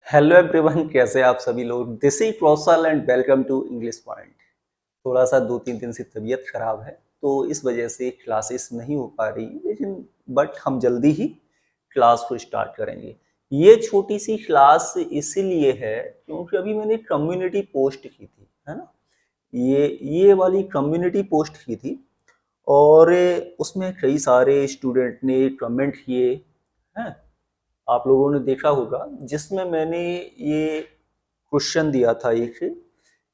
Hello everyone, कैसे आप सभी लोग। This is Kaushal and welcome to English point. थोड़ा सा 2-3 दिन से तबीयत खराब है तो इस वजह से क्लासेस नहीं हो पा रही, लेकिन बट हम जल्दी ही क्लास को स्टार्ट करेंगे। ये छोटी सी क्लास इसीलिए है क्योंकि अभी मैंने कम्युनिटी पोस्ट की थी, है ना। ये वाली कम्युनिटी पोस्ट की थी और उसमें कई सारे स्टूडेंट ने कमेंट किए हैं। आप लोगों ने देखा होगा जिसमें मैंने ये क्वेश्चन दिया था एक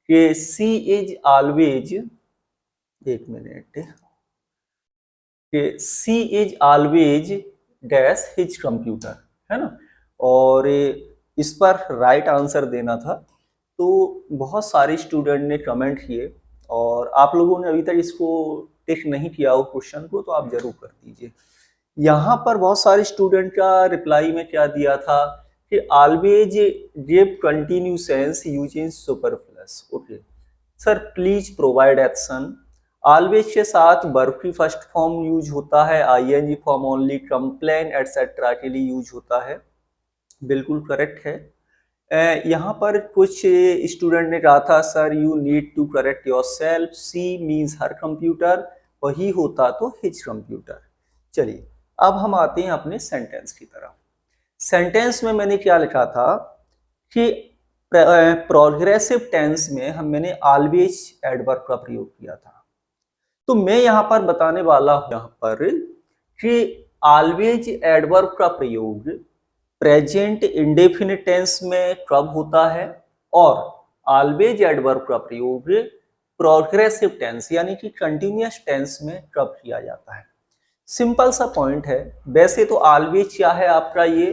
कि सी इज ऑलवेज, एक मिनट, कि she is always dash his computer, है ना। और इस पर राइट आंसर देना था। तो बहुत सारे स्टूडेंट ने कमेंट किए और आप लोगों ने अभी तक इसको टिक नहीं किया हो क्वेश्चन को, तो आप जरूर कर दीजिए। यहाँ पर बहुत सारे स्टूडेंट का रिप्लाई में क्या दिया था कि always give continue sense using superfluous. Okay sir, please provide action. Always के साथ वर्ब की फर्स्ट फॉर्म यूज होता है, ING form only, complain etcetera के लिए यूज होता है। बिल्कुल करेक्ट है। यहाँ पर कुछ स्टूडेंट ने कहा था sir you need to correct yourself, see means हर कंप्यूटर, वही होता तो हिज कंप्यूटर। चलिए अब हम आते हैं अपने सेंटेंस की तरफ। सेंटेंस में मैंने क्या लिखा था कि प्रोग्रेसिव टेंस में मैंने ऑलवेज एडवर्ब का प्रयोग किया था। तो मैं यहाँ पर बताने वाला हूं यहाँ पर कि ऑलवेज एडवर्ब का प्रयोग प्रेजेंट इंडेफिनिट टेंस में कब होता है और ऑलवेज एडवर्ब का प्रयोग प्रोग्रेसिव टेंस यानी कि कंटिन्यूअस टेंस में कब किया जाता है। सिंपल सा पॉइंट है। वैसे तो ऑलवेज क्या है आपका, ये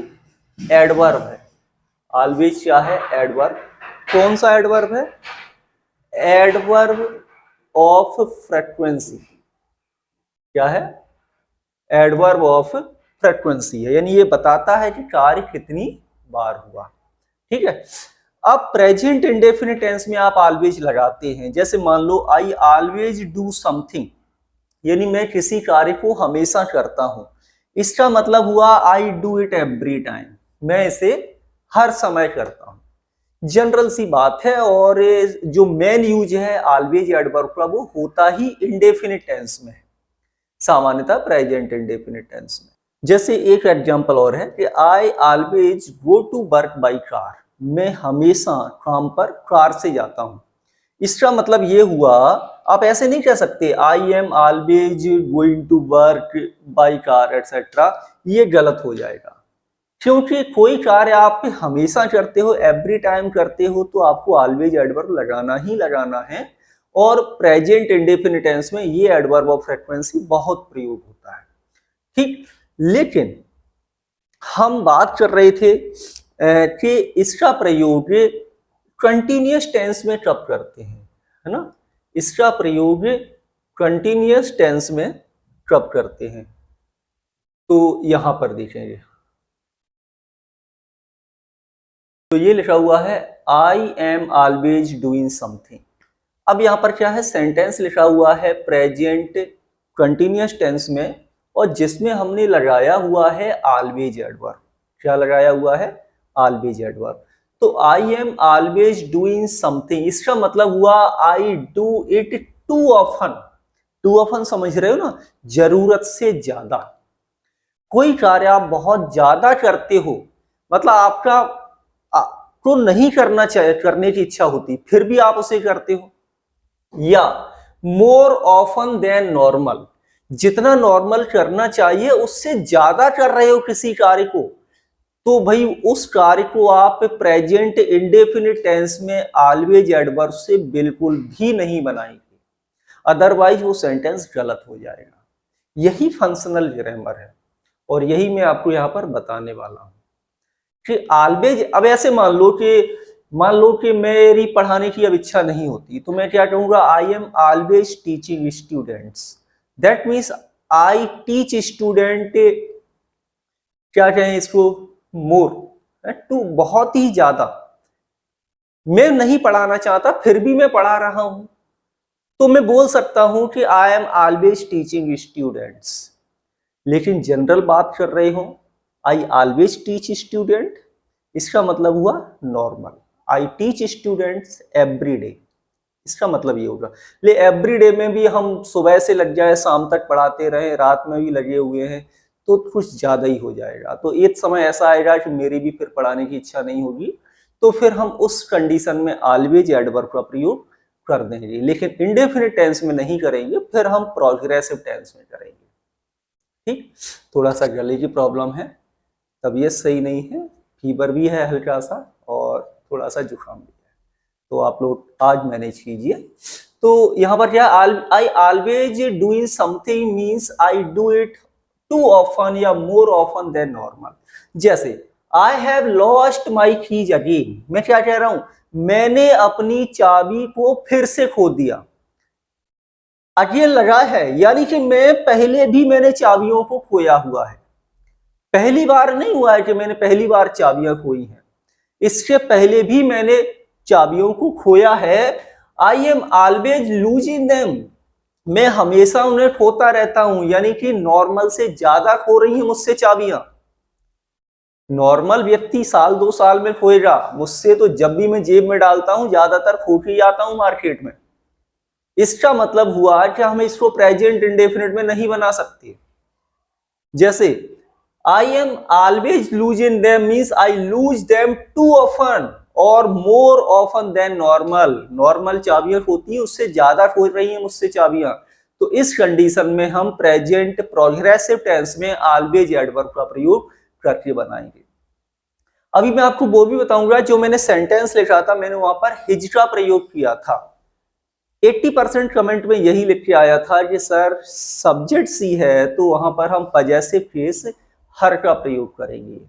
एडवर्ब है। ऑलवेज क्या है, एडवर्ब। कौन सा एडवर्ब है? Adverb of frequency. क्या है? एडवर्ब ऑफ फ्रीक्वेंसी है, यानी ये बताता है कि कार्य कितनी बार हुआ। ठीक है। अब प्रेजेंट इंडेफिनिट टेंस में आप ऑलवेज लगाते हैं, जैसे मान लो आई ऑलवेज डू समथिंग, यानी मैं किसी कार्य को हमेशा करता हूं। इसका मतलब हुआ I do it every time, मैं इसे हर समय करता हूं। जनरल सी बात है। और जो मेन यूज है ऑलवेज एडवर्ब का वो होता ही इंडेफिनिट टेंस में, सामान्यतः प्रेजेंट इंडेफिनिट टेंस में। जैसे एक एग्जांपल और है कि I always go to work by car, मैं हमेशा काम पर कार से जाता हूं। इसका मतलब ये हुआ, आप ऐसे नहीं कह सकते I am always going to work by car etcetera, ये गलत हो जाएगा। क्योंकि कोई कार्य आप हमेशा करते हो, एवरी टाइम करते हो, तो आपको ऑलवेज एडवर्ब लगाना ही लगाना है। और प्रेजेंट इंडेफिनिट टेंस में ये एडवर्ब ऑफ फ्रीक्वेंसी बहुत प्रयोग होता है। ठीक। लेकिन हम बात कर रहे थे कि इसका प्रयोग कंटिन्यूअस टेंस में कब करते हैं, है ना। इसका प्रयोग कंटिन्यूअस टेंस में कब करते हैं, तो यहां पर देखेंगे तो ये लिखा हुआ है आई एम ऑलवेज डूइंग समथिंग। अब यहां पर क्या है, सेंटेंस लिखा हुआ है प्रेजेंट कंटिन्यूअस टेंस में और जिसमें हमने लगाया हुआ है ऑलवेज एडवर्ब। क्या लगाया हुआ है? Always adverb. तो I am always doing something, इसका मतलब हुआ I do it too often. Too often समझ रहे हो ना, जरूरत से ज्यादा। कोई कार्य आप बहुत ज्यादा करते हो, मतलब आपका आपको नहीं करना चाहिए, करने की इच्छा होती फिर भी आप उसे करते हो। या मोर ऑफन देन नॉर्मल, जितना नॉर्मल करना चाहिए उससे ज्यादा कर रहे हो किसी कार्य को, तो भाई उस कार्य को आप प्रेजेंट इंडेफिनिट टेंस में ऑलवेज एडवर्ब से बिल्कुल भी नहीं बनाएंगे, अदरवाइज वो सेंटेंस गलत हो जाएगा। यही फंक्शनल ग्रामर है और यही मैं आपको यहां पर बताने वाला हूं कि ऑलवेज। अब ऐसे मान लो कि मेरी पढ़ाने की अब इच्छा नहीं होती, तो मैं क्या कहूंगा, आई am always teaching students. That means I teach student, क्या कहें इसको, मोर, टू, बहुत ही ज्यादा। मैं नहीं पढ़ाना चाहता फिर भी मैं पढ़ा रहा हूं, तो मैं बोल सकता हूं कि आई एम ऑलवेज टीचिंग स्टूडेंट्स। लेकिन जनरल बात कर रहे हो, आई ऑलवेज टीच स्टूडेंट, इसका मतलब हुआ normal. I teach students every day, इसका मतलब ये होगा। ले एवरी डे में भी हम सुबह से लग जाए शाम तक पढ़ाते रहे, रात में भी लगे हुए हैं, तो कुछ ज्यादा ही हो जाएगा। तो एक समय ऐसा आएगा कि मेरी भी फिर पढ़ाने की इच्छा नहीं होगी, तो फिर हम उस कंडीशन में ऑलवेज एडवर्ब का प्रयोग कर देंगे, लेकिन इंडेफिनिट टेंस में नहीं करेंगे, फिर हम प्रोग्रेसिव टेंस में करेंगे। ठीक, थोड़ा सा गले की प्रॉब्लम है, तबीयत सही नहीं है, फीवर भी है हल्का सा, और थोड़ा सा जुकाम भी है, तो आप लोग आज मैनेज कीजिए। तो यहाँ पर क्या, I always doing something means I do it too often या मोर ऑफन देन नॉर्मल। जैसे I have lost my keys again, मैं क्या कह रहा हूं, मैंने अपनी चाबी को फिर से खो दिया। अगेन लगा है, यानी कि मैं पहले भी मैंने चाबियों को खोया हुआ है, पहली बार नहीं हुआ है कि मैंने पहली बार चाबियां खोई हैं, इससे पहले भी मैंने चाबियों को खोया है। आई एम ऑलवेज लूजिंग देम, मैं हमेशा उन्हें खोता रहता हूं, यानी कि नॉर्मल से ज्यादा खो रही हैं मुझसे चाबियां। नॉर्मल व्यक्ति साल 2 साल में खोएगा, मुझसे तो जब भी मैं जेब में डालता हूं ज्यादातर खो के ही आता हूं मार्केट में। इसका मतलब हुआ कि हम इसको प्रेजेंट इंडेफिनिट में नहीं बना सकते। जैसे I am always losing them means I lose them too often और more often than normal, normal चाबियां होती है उससे ज्यादा खो रही हैं मुझसे चाबियां। तो इस कंडीशन में हम प्रेजेंट प्रोग्रेसिव टेंस में ऑलवेज एडवर्ब का प्रयोग करके बनाएंगे। अभी मैं आपको वो भी बताऊंगा, जो मैंने सेंटेंस लिखा था मैंने वहां पर हिज का प्रयोग किया था। 80% कमेंट में यही लिख के आया था कि सर सब्जेक्ट सी है तो वहां पर हम पजेसिव केस हर का प्रयोग करेंगे।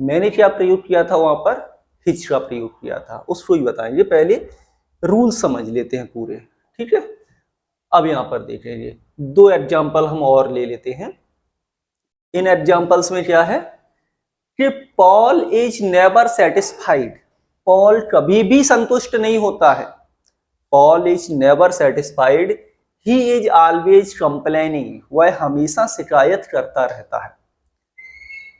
मैंने क्या प्रयोग किया था वहां पर, हिच का प्रयोग किया था, उसको ही बताएंगे। पहले रूल समझ लेते हैं पूरे, ठीक है। अब यहां पर देखेंगे 2 एग्जाम्पल हम और ले लेते हैं। इन एग्जाम्पल्स में क्या है कि Paul is never satisfied, Paul कभी भी संतुष्ट नहीं होता है। Paul is never satisfied, he is always complaining, वह हमेशा शिकायत करता रहता है,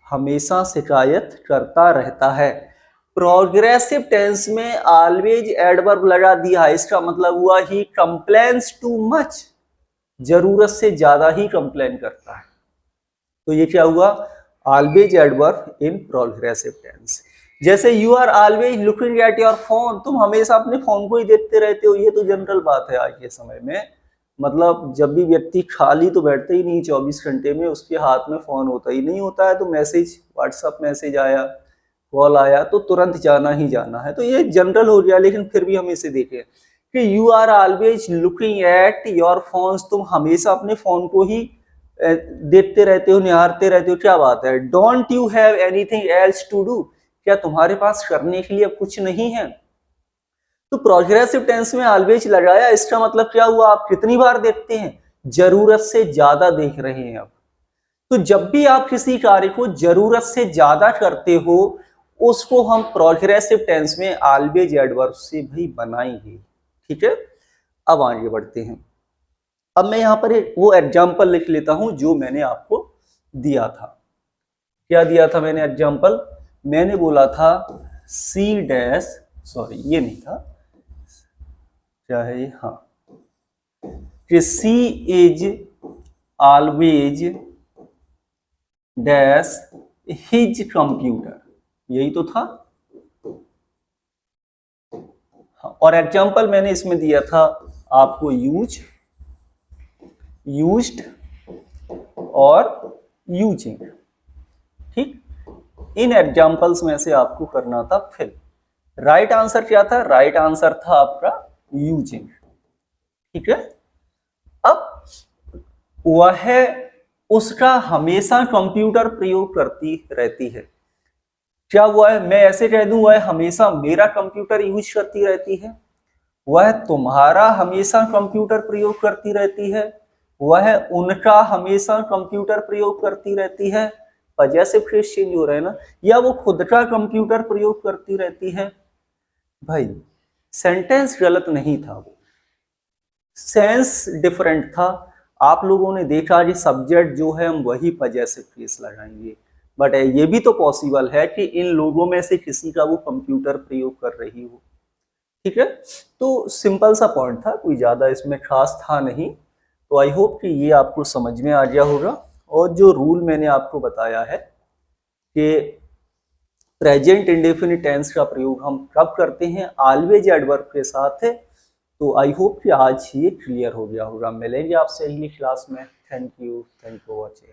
हमेशा शिकायत करता रहता है। प्रोग्रेसिव टेंस में ऑलवेज एडवर्ब लगा दिया है, इसका मतलब हुआ ही कंप्लेन्स टू मच, जरूरत से ज्यादा ही कंप्लेन करता है। तो ये क्या हुआ, always adverb in progressive tense. जैसे you are always looking at your phone, तुम हमेशा अपने फोन को ही देखते रहते हो, ये तो जनरल बात है आज के समय में। मतलब जब भी व्यक्ति खाली तो बैठता ही नहीं 24 घंटे में, उसके हाथ में फोन होता ही नहीं होता है, तो मैसेज, व्हाट्सएप मैसेज आया, कॉल आया तो तुरंत जाना ही जाना है, तो ये जनरल हो गया। लेकिन फिर भी हम इसे देखें कि you are always looking at your phones, तुम हमेशा अपने फोन को ही देखते रहते हो, निहारते रहते हो, क्या बात है। Don't you have anything else to do, क्या तुम्हारे पास करने के लिए अब कुछ नहीं है। तो प्रोग्रेसिव टेंस में ऑलवेज लगाया, इसका मतलब क्या हुआ, आप कितनी बार देखते हैं, जरूरत से ज्यादा देख रहे हैं अब। तो जब भी आप किसी कार्य को जरूरत से ज्यादा करते हो, उसको हम प्रोग्रेसिव टेंस में ऑलवेज एडवर्ब से भी बनाएंगे, ठीक है। अब आगे बढ़ते हैं। अब मैं यहां पर वो एग्जाम्पल लिख लेता हूं जो मैंने आपको दिया था। क्या दिया था मैंने एग्जाम्पल, मैंने बोला था सी डैश, सॉरी ये नहीं था, क्या है ये, हाँ, कि she is always dash his computer, यही तो था। हाँ, और एग्जाम्पल मैंने इसमें दिया था आपको यूज्ड और यूजिंग, ठीक। इन एग्जाम्पल्स में से आपको करना था फिल। राइट आंसर क्या था, राइट आंसर था आपका यूजिंग, ठीक है। अब वह उसका हमेशा कंप्यूटर प्रयोग करती रहती है, क्या हुआ है, मैं ऐसे कह दूं वह हमेशा मेरा कंप्यूटर यूज करती रहती है, वह तुम्हारा हमेशा कंप्यूटर प्रयोग करती रहती है, वह उनका हमेशा कंप्यूटर प्रयोग करती रहती है। पजेसिव फ्रेज चेंज हो रहा है ना, या वो खुद का कंप्यूटर प्रयोग करती रहती है। भाई सेंटेंस गलत नहीं था, वो सेंस डिफरेंट था। आप लोगों ने देखा कि सब्जेक्ट जो है हम वही पजेसिव फ्रेज लगाएंगे, बट ये भी तो पॉसिबल है कि इन लोगों में से किसी का वो कंप्यूटर प्रयोग कर रही हो। ठीक है, तो सिंपल सा पॉइंट था, कोई ज़्यादा इसमें खास था नहीं। तो आई होप कि ये आपको समझ में आ गया होगा। और जो रूल मैंने आपको बताया है कि प्रेजेंट इंडेफिनिट टेंस का प्रयोग हम कब करते हैं, ऑलवेज एडवर्ब के साथ है। तो आई होप कि आज ये क्लियर हो गया होगा। मिलेंगे आपसे अगली क्लास में। Thank you for watching.